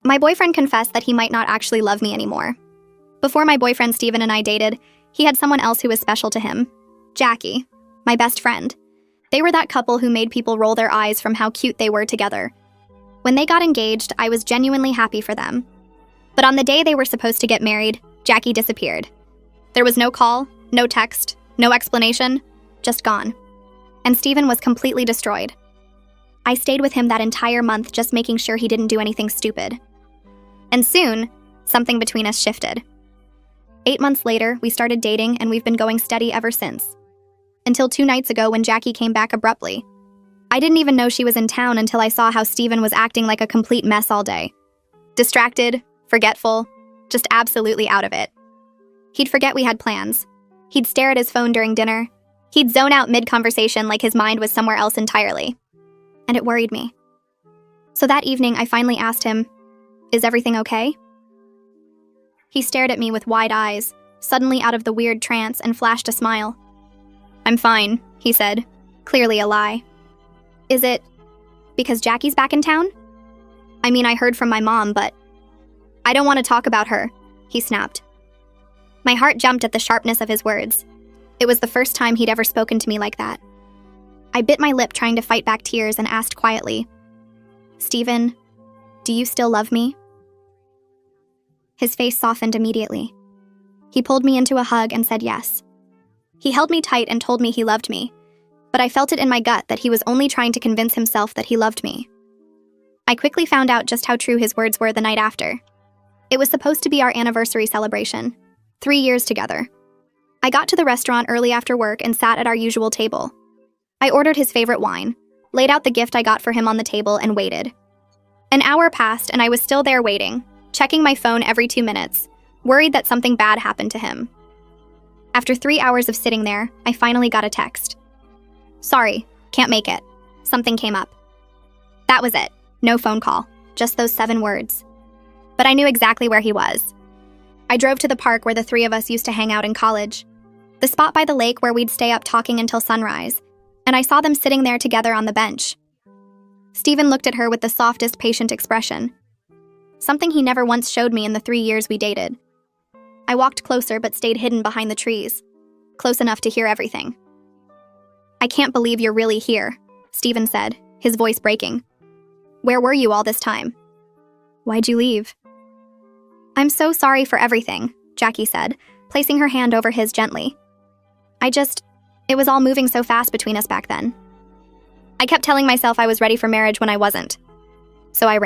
My boyfriend confessed that he might not actually love me anymore. Before my boyfriend Steven and I dated, he had someone else who was special to him. Jackie, my best friend. They were that couple who made people roll their eyes from how cute they were together. When they got engaged, I was genuinely happy for them. But on the day they were supposed to get married, Jackie disappeared. There was no call, no text, no explanation, just gone. And Steven was completely destroyed. I stayed with him that entire month just making sure he didn't do anything stupid. And soon, something between us shifted. 8 months later, we started dating and we've been going steady ever since. Until 2 nights ago when Jackie came back abruptly. I didn't even know she was in town until I saw how Steven was acting like a complete mess all day. Distracted, forgetful, just absolutely out of it. He'd forget we had plans. He'd stare at his phone during dinner. He'd zone out mid-conversation like his mind was somewhere else entirely. And it worried me. So that evening, I finally asked him, "Is everything okay?" He stared at me with wide eyes, suddenly out of the weird trance, and flashed a smile. "I'm fine," he said, clearly a lie. "Is it because Jackie's back in town? I mean, I heard from my mom, but I don't want to talk about her," he snapped. My heart jumped at the sharpness of his words. It was the first time he'd ever spoken to me like that. I bit my lip trying to fight back tears and asked quietly, "Steven, do you still love me?" His face softened immediately. He pulled me into a hug and said yes. He held me tight and told me he loved me, but I felt it in my gut that he was only trying to convince himself that he loved me. I quickly found out just how true his words were the night after. It was supposed to be our anniversary celebration, 3 years together. I got to the restaurant early after work and sat at our usual table. I ordered his favorite wine, laid out the gift I got for him on the table, and waited. An hour passed and I was still there waiting, checking my phone every 2 minutes, worried that something bad happened to him. After 3 hours of sitting there, I finally got a text. "Sorry, can't make it. Something came up." That was it. No phone call, just those 7 words. But I knew exactly where he was. I drove to the park where the 3 of us used to hang out in college, the spot by the lake where we'd stay up talking until sunrise, and I saw them sitting there together on the bench. Steven looked at her with the softest, patient expression, something he never once showed me in the 3 years we dated. I walked closer but stayed hidden behind the trees, close enough to hear everything. "I can't believe you're really here," Steven said, his voice breaking. "Where were you all this time? Why'd you leave?" "I'm so sorry for everything," Jackie said, placing her hand over his gently. It was all moving so fast between us back then. I kept telling myself I was ready for marriage when I wasn't. So I ran.